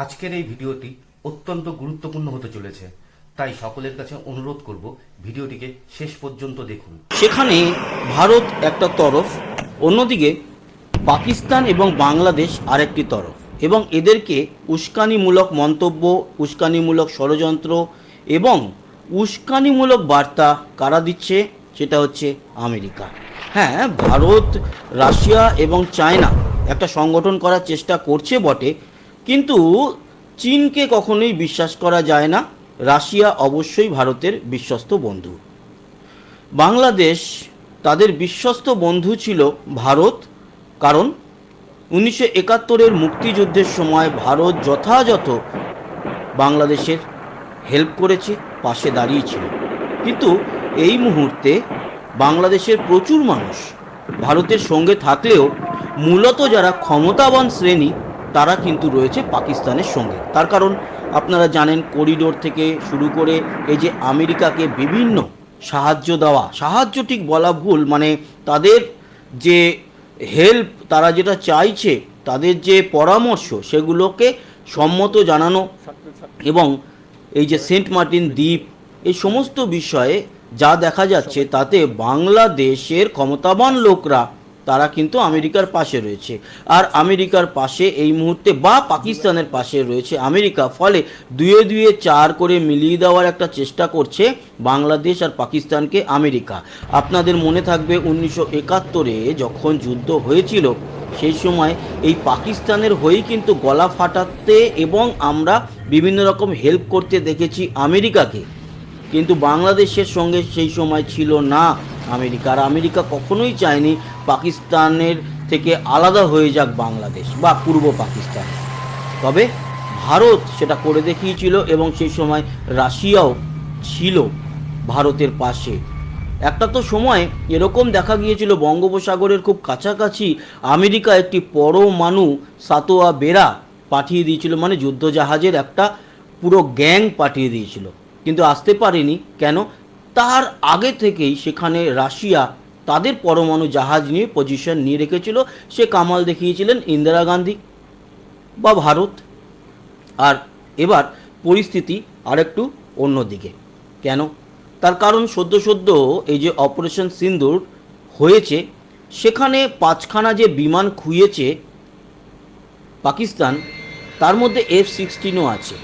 আজকের এই ভিডিওটি অত্যন্ত গুরুত্বপূর্ণ হতে চলেছে, তাই সকলের কাছে অনুরোধ করব ভিডিওটিকে শেষ পর্যন্ত দেখুন। সেখানে ভারত একটা তরফ, অন্যদিকে পাকিস্তান এবং বাংলাদেশ আরেকটি তরফ, এবং এদেরকে উস্কানিমূলক মন্তব্য, উস্কানিমূলক ষড়যন্ত্র এবং উস্কানিমূলক বার্তা কারা দিচ্ছে? সেটা হচ্ছে আমেরিকা। হ্যাঁ, ভারত, রাশিয়া এবং চায়না একটা সংগঠন করার চেষ্টা করছে বটে, কিন্তু চীনকে কখনোই বিশ্বাস করা যায় না। রাশিয়া অবশ্যই ভারতের বিশ্বস্ত বন্ধু। বাংলাদেশ তাদের বিশ্বস্ত বন্ধু ছিল ভারত, কারণ 1971-এর মুক্তিযুদ্ধের সময় ভারত যথাযথ বাংলাদেশের হেল্প করেছে, পাশে দাঁড়িয়েছিল। কিন্তু এই মুহূর্তে বাংলাদেশের প্রচুর মানুষ ভারতের সঙ্গে থাকলেও মূলত যারা ক্ষমতাবান শ্রেণী তারা কিন্তু রয়েছে পাকিস্তানের সঙ্গে। তার কারণ আপনারা জানেন, করিডোর থেকে শুরু করে এই যে আমেরিকাকে বিভিন্ন সাহায্য দেওয়া, সাহায্য ঠিক বলা ভুল, মানে তাদের যে হেল্প, তারা যেটা চাইছে, তাদের যে পরামর্শ, সেগুলোকে সম্মত জানানো, এবং এই যে সেন্ট মার্টিন দ্বীপ, এই সমস্ত বিষয়ে যা দেখা যাচ্ছে তাতে বাংলাদেশের ক্ষমতাবান লোকরা তারা কিন্তু আমেরিকার পাশে রয়েছে। আর আমেরিকার পাশে এই মুহূর্তে বা পাকিস্তানের পাশে রয়েছে আমেরিকা, ফলে দুয়ে দুয়ে চার করে মিলিয়ে দেওয়ার একটা চেষ্টা করছে বাংলাদেশ আর পাকিস্তানকে আমেরিকা। আপনাদের মনে থাকবে 1971-এ যখন যুদ্ধ হয়েছিল, সেই সময় এই পাকিস্তানের হয়েই কিন্তু গলা ফাটাতে এবং আমরা বিভিন্ন রকম হেল্প করতে দেখেছি আমেরিকাকে, কিন্তু বাংলাদেশের সঙ্গে সেই সময় ছিল না আমেরিকা। আর আমেরিকা কখনোই চায়নি পাকিস্তানের থেকে আলাদা হয়ে যাক বাংলাদেশ বা পূর্ব পাকিস্তান। তবে ভারত সেটা করে দেখিয়েছিল, এবং সেই সময় রাশিয়াও ছিল ভারতের পাশে। একটা তো সময় এরকম দেখা গিয়েছিল, বঙ্গোপসাগরের খুব কাছাকাছি আমেরিকা একটি পরমাণু সাতোয়া বেড়া পাঠিয়ে দিয়েছিল, মানে যুদ্ধজাহাজের একটা পুরো গ্যাং পাঠিয়ে দিয়েছিল, কিন্তু আসতে পারেনি। কেন? তার আগে থেকেই সেখানে রাশিয়া তাদের পরমাণু জাহাজ নিয়ে পজিশন নিয়ে রেখেছিল। সে কামাল দেখিয়েছিলেন ইন্দিরা গান্ধী বা ভারত। আর এবার পরিস্থিতি আরেকটু অন্যদিকে। কেন? তার কারণ সদ্য এই যে অপারেশন সিন্দুর হয়েছে, সেখানে 5খানা যে বিমান খুইয়েছে পাকিস্তান, তার মধ্যে F-16ও আছে।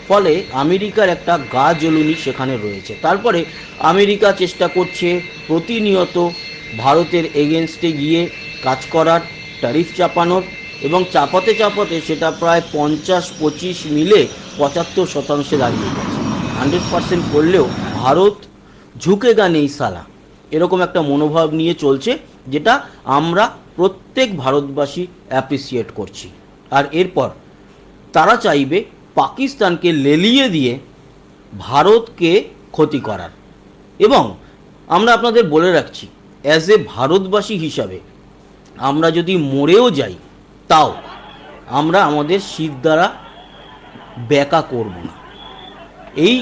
ফলে আমেরিকার একটা গা জ্বলুনি সেখানে রয়েছে। তারপরে আমেরিকা চেষ্টা করছে প্রতিনিয়ত ভারতের এগেনস্টে গিয়ে কাজ করার, ট্যারিফ চাপানোর, এবং চাপাতে চাপাতে সেটা প্রায় 50-25 মিলে 75% দাঁড়িয়ে গেছে। 100% করলেও ভারত ঝুঁকেগা নেই সালা, এরকম একটা মনোভাব নিয়ে চলছে, যেটা আমরা প্রত্যেক ভারতবাসী অ্যাপ্রিসিয়েট করছি। আর এরপর তারা চাইবে পাকিস্তানকে লেলিয়ে দিয়ে ভারতকে ক্ষতি করার। এবং আমরা আপনাদের বলে রাখছি, অ্যাজ এ ভারতবাসী হিসাবে আমরা যদি মরেও যাই, তাও আমরা আমাদের শীত দ্বারা ব্যাকা করব না। এই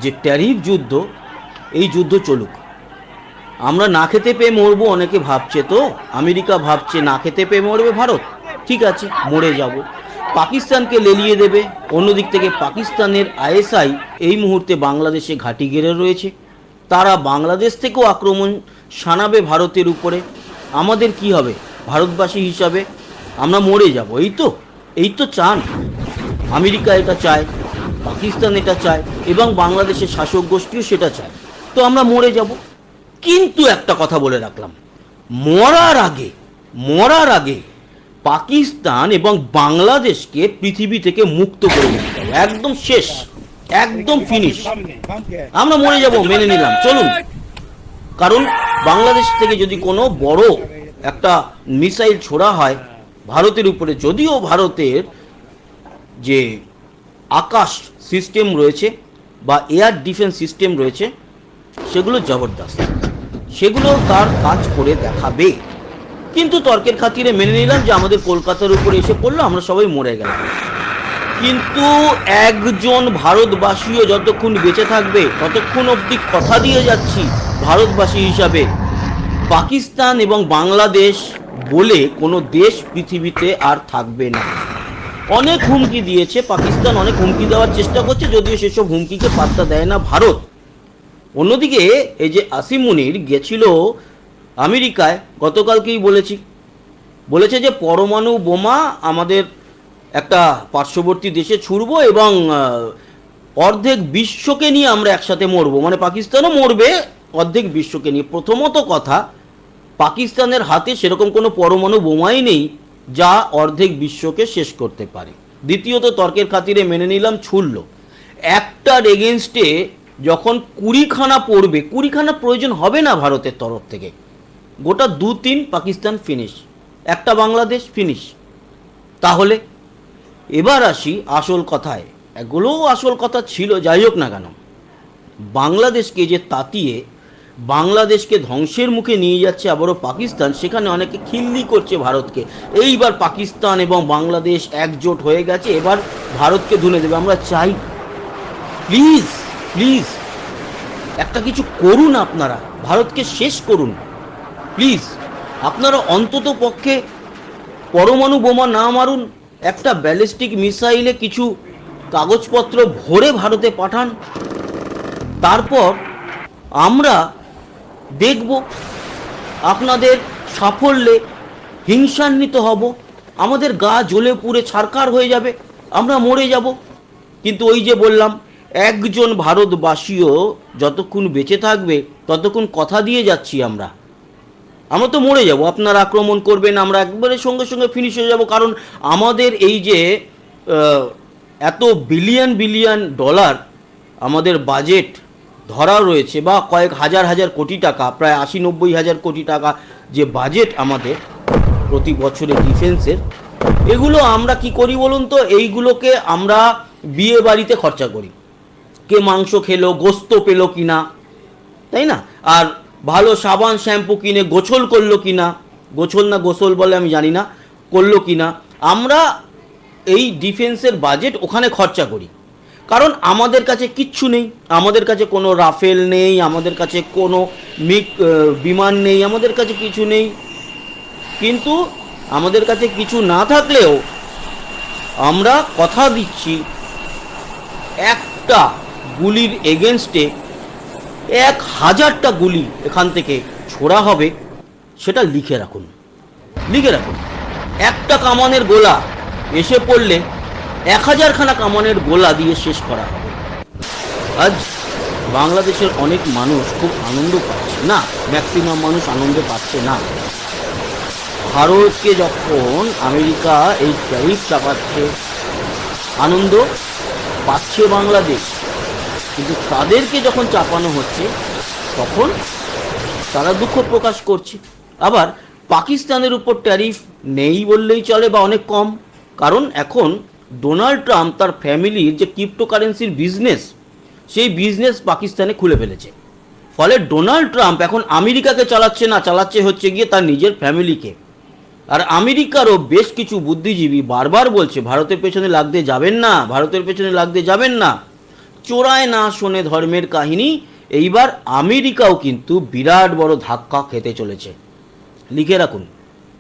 যে ট্যারিফ যুদ্ধ, এই যুদ্ধ চলুক। আমরা না খেতে পেয়ে মরবো, অনেকে ভাবছে, তো আমেরিকা ভাবছে না খেতে পেয়ে মরবে ভারত, ঠিক আছে, মরে যাব। পাকিস্তানকে লেলিয়ে দেবে। অন্যদিক থেকে পাকিস্তানের ISI এই মুহূর্তে বাংলাদেশে ঘাঁটি গেড়ে রয়েছে, তারা বাংলাদেশ থেকেও আক্রমণ শানাবে ভারতের উপরে। আমাদের কি হবে? ভারতবাসী হিসাবে আমরা মরে যাব। এই তো চান আমেরিকা, এটা চায়, পাকিস্তান এটা চায়, এবং বাংলাদেশের শাসক গোষ্ঠীও সেটা চায়। তো আমরা মরে যাব। কিন্তু একটা কথা বলে রাখলাম, মরার আগে পাকিস্তান এবং বাংলাদেশকে পৃথিবী থেকে মুক্ত করে দিতে হবে। একদম শেষ, একদম ফিনিশ। আমরা মরে যাব, মেনে নিলাম, চলুন। কারণ বাংলাদেশ থেকে যদি কোনো বড় একটা মিসাইল ছোড়া হয় ভারতের উপরে, যদিও ভারতের যে আকাশ সিস্টেম রয়েছে বা এয়ার ডিফেন্স সিস্টেম রয়েছে, সেগুলো জবরদস্ত, সেগুলো তার কাজ করে দেখাবে। কিন্তু তর্কের খাতিরে মেনে নিলাম যে আমাদের কলকাতার উপরে এসে পড়লো, আমরা সবাই মরে গেলাম। কিন্তু একজন ভারতবাসীও যতক্ষণ বেঁচে থাকবে ততক্ষণ অবধি কথা দিয়ে যাচ্ছি ভারতবাসী হিসাবে, পাকিস্তান এবং বাংলাদেশ বলে কোনো দেশ পৃথিবীতে আর থাকবে না। অনেক হুমকি দিয়েছে পাকিস্তান, অনেক হুমকি দেওয়ার চেষ্টা করছে, যদিও সেসব হুমকিকে পাত্তা দেয় না ভারত। অন্যদিকে এই যে আসিম মুনির গেছিল আমেরিকায়, গতকালকেই বলেছে যে পরমাণু বোমা আমাদের একটা পার্শ্ববর্তী দেশে ছুড়বো এবং অর্ধেক বিশ্বকে নিয়ে আমরা একসাথে মরবো, মানে পাকিস্তানও মরবে অর্ধেক বিশ্বকে নিয়ে। প্রথমত কথা, পাকিস্তানের হাতে সেরকম কোনো পরমাণু বোমাই নেই যা অর্ধেক বিশ্বকে শেষ করতে পারে। দ্বিতীয়ত, তর্কের খাতিরে মেনে নিলাম ছুড়ল, একটার এগেনস্টে যখন 20খানা পড়বে, 20খানা প্রয়োজন হবে না ভারতের তরফ থেকে, গোটা 2-3 পাকিস্তান ফিনিশ, একটা বাংলাদেশ ফিনিশ। তাহলে এবার আসি আসল কথায়। এগুলোও আসল কথা ছিল, যাই হোক না কেন, বাংলাদেশকে যে তাতিয়ে বাংলাদেশকে ধ্বংসের মুখে নিয়ে যাচ্ছে আবারও পাকিস্তান, সেখানে অনেকে খিল্লি করছে ভারতকে। এইবার পাকিস্তান এবং বাংলাদেশ একজোট হয়ে গেছে, এবার ভারতকে ধুনে দেবে। আমরা চাই প্লিজ প্লিজ একটা কিছু করুন, আপনারা ভারতকে শেষ করুন প্লিজ। আপনারা অন্তত পক্ষে পরমাণু বোমা না মারুন, একটা ব্যালিস্টিক মিসাইলে কিছু কাগজপত্র ভরে ভারতে পাঠান, তারপর আমরা দেখব আপনাদের সাফল্যে হিংসান্বিত হব, আমাদের গা জ্বলে পুড়ে ছারখার হয়ে যাবে, আমরা মরে যাব। কিন্তু ওই যে বললাম, একজন ভারতবাসীও যতক্ষণ বেঁচে থাকবে ততক্ষণ কথা দিয়ে যাচ্ছি আমরা তো মরে যাব। আপনারা আক্রমণ করবেন, আমরা একবারে সঙ্গে সঙ্গে ফিনিশ হয়ে যাব। কারণ আমাদের এই যে এত বিলিয়ন বিলিয়ন ডলার আমাদের বাজেট ধরা রয়েছে, বা কয়েক হাজার হাজার কোটি টাকা, প্রায় 80-90 হাজার কোটি টাকা যে বাজেট আমাদের প্রতি বছরে ডিফেন্সের, এগুলো আমরা কি করি বলুন তো? এইগুলোকে আমরা বিয়ে বাড়িতে খরচা করি। কে মাংস খেলো, গোস্ত পেলো কিনা, তাই না? আর ভালো সাবান শ্যাম্পু কিনে গোছল করলো কিনা, গোছল না গোসল বলে আমি জানি না, করলো কিনা, আমরা এই ডিফেন্সের বাজেট ওখানে খরচা করি। কারণ আমাদের কাছে কিচ্ছু নেই, আমাদের কাছে কোনো রাফেল নেই, আমাদের কাছে কোনো বিমান নেই, আমাদের কাছে কিছু নেই। কিন্তু আমাদের কাছে কিছু না থাকলেও আমরা কথা দিচ্ছি, একটা গুলির এগেনস্টে 1000টা গুলি এখান থেকে ছোড়া হবে, সেটা লিখে রাখুন। একটা কামানের গোলা এসে পড়লে 1000খানা কামানের গোলা দিয়ে শেষ করা হবে। আজ বাংলাদেশের অনেক মানুষ খুব আনন্দ পাচ্ছে না, ম্যাক্সিমাম মানুষ আনন্দ পাচ্ছে না। ভারতকে যখন আমেরিকা এই ট্যারিফ চাপাচ্ছে, আনন্দ পাচ্ছে বাংলাদেশ, কিন্তু তাদেরকে যখন চাপানো হচ্ছে তখন তারা দুঃখ প্রকাশ করছে। আবার পাকিস্তানের উপর ট্যারিফ নেই বললেই চলে, বা অনেক কম, কারণ এখন ডোনাল্ড ট্রাম্প তার ফ্যামিলির যে ক্রিপ্টোকারেন্সির বিজনেস, সেই বিজনেস পাকিস্তানে খুলে ফেলেছে। ফলে ডোনাল্ড ট্রাম্প এখন আমেরিকাকে চালাচ্ছে না, চালাচ্ছে হচ্ছে গিয়ে তার নিজের ফ্যামিলিকে। আর আমেরিকারও বেশ কিছু বুদ্ধিজীবী বারবার বলছে ভারতের পেছনে লাগতে যাবেন না, ভারতের পেছনে লাগতে যাবেন না। চোরায় না শোনে ধর্মের কাহিনী, এইবার আমেরিকাও কিন্তু বিরাট বড় ধাক্কা খেতে চলেছে। লিখে রাখুন,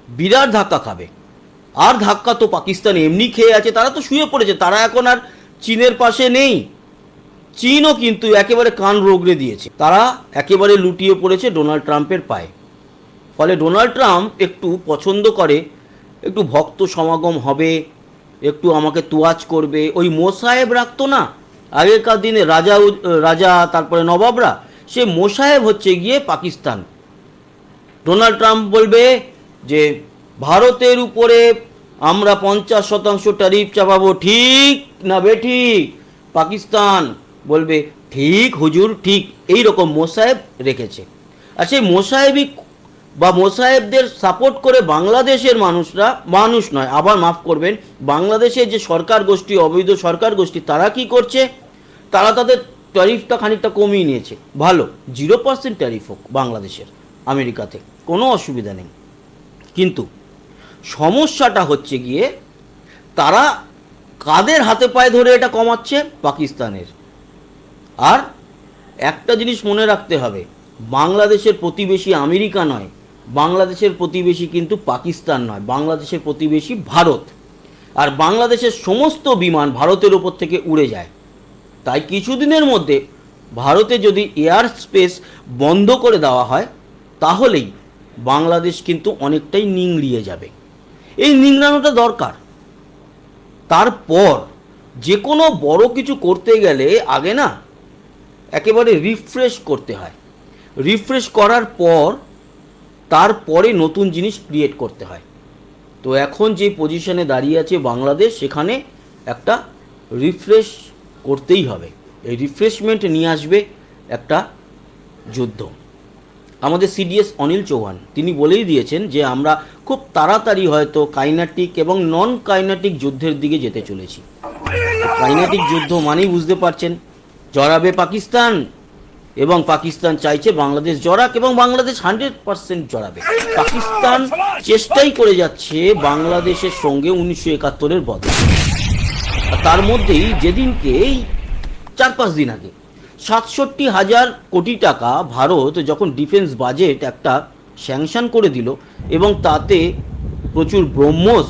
বিরাট ধাক্কা খাবে। আর ধাক্কা তো পাকিস্তান এমনি খেয়ে আছে, তারা তো শুয়ে পড়েছে, তারা এখন আর চীনের পাশে নেই। চীনও কিন্তু একেবারে কান রগড়ে দিয়েছে, তারা একেবারে লুটিয়ে পড়েছে ডোনাল্ড ট্রাম্পের পায়ে। ফলে ডোনাল্ড ট্রাম্প একটু পছন্দ করে, একটু ভক্ত সমাগম হবে, একটু আমাকে তোয়াজ করবে। ওই মোসাহেব রাখতো না আগেকার দিনে, রাজা তারপরে নবাবরা, সে মোসাহেব হচ্ছে গিয়ে পাকিস্তান। ডোনাল্ড ট্রাম্প বলবে যে ভারতের উপরে আমরা 50% ট্যারিফ চাপাবো, ঠিক না বেঠিক? পাকিস্তান বলবে ঠিক হুজুর ঠিক। এই রকম মোসাহেব রেখেছে। আর সেই মোসাহেবই বা মোসাহেবদের সাপোর্ট করে বাংলাদেশের মানুষরা, মানুষ নয়, আবার মাফ করবেন, বাংলাদেশের যে সরকার গোষ্ঠী, অবৈধ সরকার গোষ্ঠী, তারা কি করছে? তারা তাদের ট্যারিফটা খানিকটা কমিয়ে নিয়েছে। ভালো, 0% ট্যারিফ হোক বাংলাদেশের আমেরিকাতে, কোনো অসুবিধা নেই। কিন্তু সমস্যাটা হচ্ছে গিয়ে তারা কাদের হাতে পায়ে ধরে এটা কমাচ্ছে? পাকিস্তানের। আর একটা জিনিস মনে রাখতে হবে, বাংলাদেশের প্রতিবেশী আমেরিকা নয়, বাংলাদেশের প্রতিবেশী কিন্তু পাকিস্তান নয়, বাংলাদেশের প্রতিবেশী ভারত। আর বাংলাদেশের সমস্ত বিমান ভারতের উপর থেকে উড়ে যায়। তাই কিছুদিনের মধ্যে ভারতে যদি এয়ার স্পেস বন্ধ করে দেওয়া হয় তাহলেই বাংলাদেশ কিন্তু অনেকটাই নিংড়িয়ে যাবে। এই নিংড়ানোটা দরকার। তারপর যে কোনো বড় কিছু করতে গেলে আগে না একেবারে রিফ্রেশ করতে হয়। রিফ্রেশ করার পর তারপরে নতুন জিনিস ক্রিয়েট করতে হয়। তো এখন যে পজিশনে দাঁড়িয়ে আছে বাংলাদেশ, সেখানে একটা রিফ্রেশ করতেই হবে। এই রিফ্রেশমেন্ট নিয়ে আসবে একটা যুদ্ধ। আমাদের সিডিএস অনিল চৌহান তিনি বলেই দিয়েছেন যে আমরা খুব তাড়াতাড়ি হয়তো কাইনেটিক এবং নন কাইনেটিক যুদ্ধের দিকে যেতে চলেছি। কাইনেটিক যুদ্ধ মানেই বুঝতে পারছেন, জড়াবে পাকিস্তান এবং পাকিস্তান চাইছে বাংলাদেশ জড়াক এবং বাংলাদেশ 100% জড়াবে। পাকিস্তান চেষ্টাই করে যাচ্ছে বাংলাদেশের সঙ্গে 1971-এর বদল। তার মধ্যেই যেদিনকে এই 4-5 দিন আগে 67,000 কোটি টাকা ভারত যখন ডিফেন্স বাজেট একটা স্যাংশন করে দিল এবং তাতে প্রচুর ব্রহ্মোস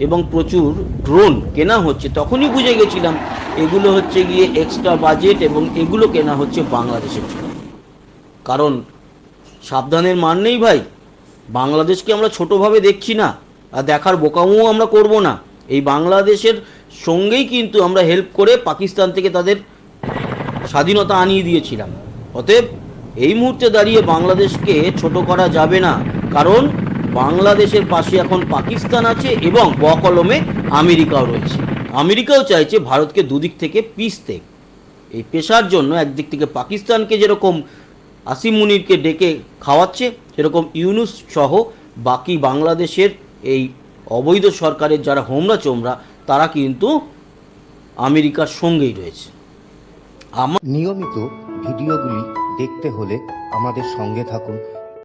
এবং প্রচুর ড্রোন কেনা হচ্ছে, তখনই বুঝে গেছিলাম এগুলো হচ্ছে গিয়ে এক্সট্রা বাজেট এবং এগুলো কেনা হচ্ছে বাংলাদেশের জন্য। কারণ সাবধানের মান নেই ভাই, বাংলাদেশকে আমরা ছোটোভাবে দেখছি না, আর দেখার বোকামও আমরা করব না। এই বাংলাদেশের সঙ্গেই কিন্তু আমরা হেল্প করে পাকিস্তান থেকে তাদের স্বাধীনতা আনিয়ে দিয়েছিলাম। অতএব এই মুহূর্তে দাঁড়িয়ে বাংলাদেশকে ছোট করা যাবে না, কারণ বাংলাদেশের পাশে এখন পাকিস্তান আছে এবং বকলমে আমেরিকাও রয়েছে। আমেরিকাও চাইছে ভারতকে দুদিক থেকে পিষতে। এই পেশার জন্য একদিক থেকে পাকিস্তানকে যেরকম আসিম মুনিরকে ডেকে খাওয়াচ্ছে, সেরকম ইউনুস সহ বাকি বাংলাদেশের এই অবৈধ সরকারের যারা হোমরা চোমরা তারা কিন্তু আমেরিকার সঙ্গেই রয়েছে। নিয়মিত ভিডিওগুলি দেখতে হলে আমাদের সঙ্গে থাকুন।